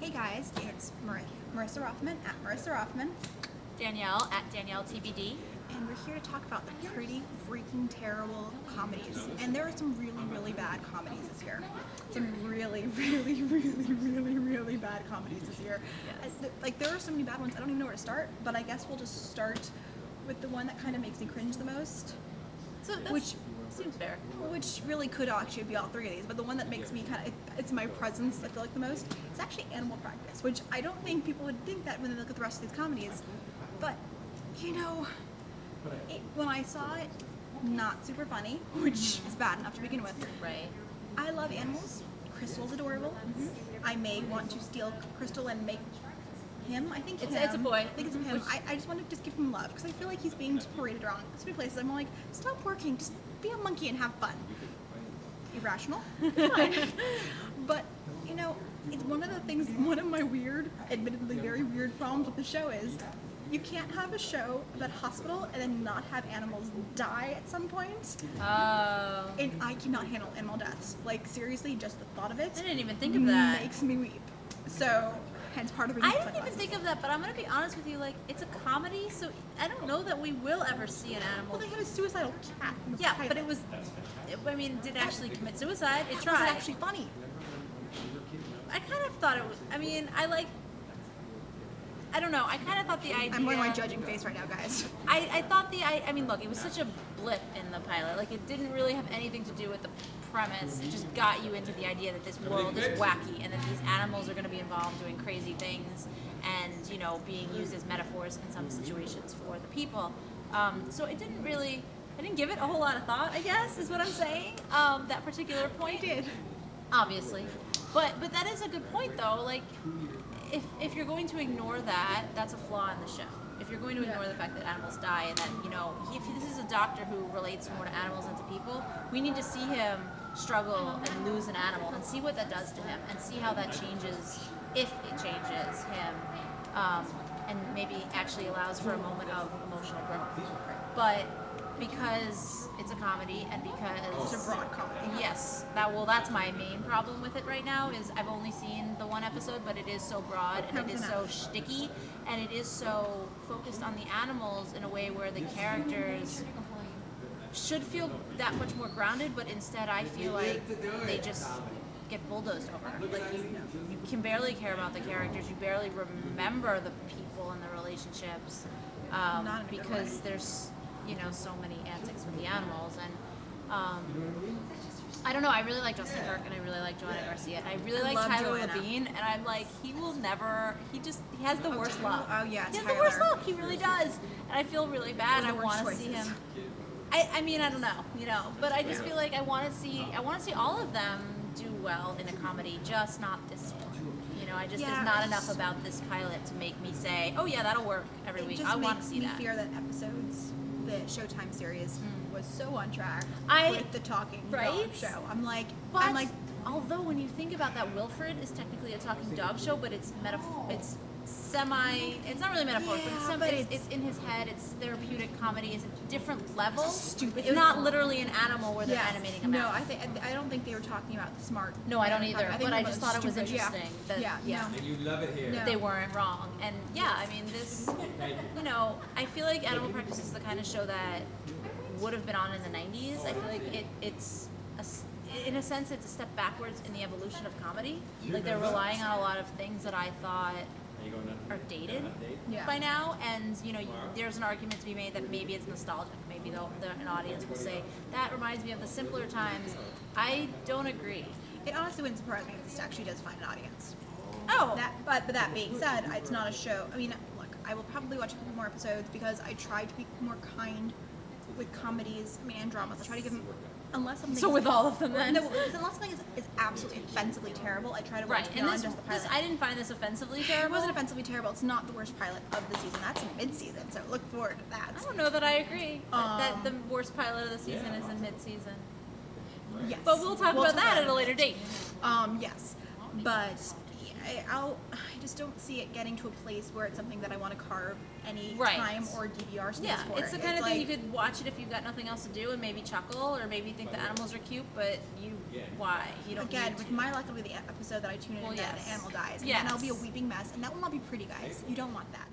Hey guys, it's Marisa Rothman at Marisa Rothman, Danielle at Danielle TBD. and we're here to talk about the pretty freaking terrible comedies. And there are some really, really bad comedies this year. Some really, really, really, really, really bad comedies this year. Yes. Like, there are so many bad ones, I don't even know where to start, but I guess we'll just start with the one that kind of makes me cringe the most. So that seems fair. Which really could actually be all three of these, but the one that makes me it's my presence I feel like the most, is actually Animal Practice, which I don't think people would think that when they look at the rest of these comedies. But, you know, when I saw it, not super funny, which is bad enough to begin with. Right. I love animals. Crystal's adorable. I may want to steal Crystal and make him, I think It's him. a boy. I think it's him. I just want to just give him love, because I feel like he's being paraded around so many places. I'm like, stop working, just be a monkey and have fun. Irrational. Fine. But, you know, it's one of the things, one of my weird, admittedly very weird problems with the show is, you can't have a show about hospital and then not have animals die at some point. Oh. And I cannot handle animal deaths. Like, seriously, just the thought of it I didn't even think of that. makes me weep. So, hence part of the reason I didn't even think of that, but I'm going to be honest with you, like, it's a comedy, so I don't know that we will ever see an animal. Well, they had a suicidal cat in the Yeah, pilot. but did it actually commit suicide? It Was tried. actually funny. I kind of thought it was, I don't know, I kind of thought the idea. I'm wearing my judging face right now, guys. I thought look, it was such a blip in the pilot. Like, it didn't really have anything to do with the premise. It just got you into the idea that this world is wacky and that these animals are going to be involved doing crazy things and, you know, being used as metaphors in some situations for the people. So it didn't really, I didn't give it a whole lot of thought, I guess, is what I'm saying. That particular point. I did. Obviously. But that is a good point, though. Like, if you're going to ignore that, that's a flaw in the show. If you're going to ignore the fact that animals die and that, you know, if this is a doctor who relates more to animals than to people, we need to see him struggle and lose an animal and see what that does to him and see how that changes, if it changes him, and maybe actually allows for a moment of emotional growth. But because it's a comedy and because It's a broad comedy. yes, that's my main problem with it right now is I've only seen the one episode, but it is so broad and it is so shticky and it is so focused on the animals in a way where the characters should feel that much more grounded, but instead I feel like they just get bulldozed over. Like, you can barely care about the characters, you barely remember the people and the relationships, because there's, you know, so many antics with the animals. And I don't know, I really like Justin Kirk and I really like Joanna Garcia and I really like love Tyler Joanna. Labine, and I'm like, he has the worst luck. Oh, yeah, He has Tyler. the worst luck, he really does. And I feel really bad. One I of the worst want to see choices. him. I mean, I don't know, you know, but I just feel like I want to see all of them do well in a comedy, just not this one. You know, there's not enough about this pilot to make me say, oh yeah, that'll work every week. I want to see that. It just makes me fear that the Showtime series was so on track with the talking right? dog show. I'm like, although when you think about that, Wilfred is technically a talking dog show, but it's it's not really metaphoric, but it's in his head, it's therapeutic comedy, it's a different level. Stupid. It's not literally an animal where they're animating a mouse. I don't think they were talking about the smart. No, I don't either, think but they I were just thought it was stupid. interesting that, And you love it here. No. they weren't wrong. And yeah, I mean, this, you know, I feel like Animal Practice is the kind of show that would have been on in the 90s. I feel like it's in a sense, it's a step backwards in the evolution of comedy. Like, they're relying on a lot of things that I thought are dated by now, and you know, there's an argument to be made that maybe it's nostalgic. Maybe an audience will say that reminds me of the simpler times. I don't agree. It honestly wouldn't surprise me if this actually does find an audience. Oh, But that being said, it's not a show. I mean, look, I will probably watch a couple more episodes because I try to be more kind with comedies, and dramas. I try to give them, unless something. so with all of them then. No, unless something is absolutely offensively terrible, I try to watch Right, and beyond just the pilot. I didn't find this offensively It terrible. wasn't offensively terrible. It's not the worst pilot of the season. That's in mid-season, so look forward to that. I don't know that I agree. That the worst pilot of the season is in mid-season. Yes. But we'll talk about that at a later date. Yes. But I just don't see it getting to a place where it's something that I want to carve any Right. time or DVR space Yeah, for. it's the kind of thing you could watch it if you've got nothing else to do and maybe chuckle or maybe think the animals are cute, but why? You don't Again, need with to. my luck, it'll be the episode that I tune in and then yes. the animal dies. And Yes. then I'll be a weeping mess, and that will not be pretty, guys. You don't want that.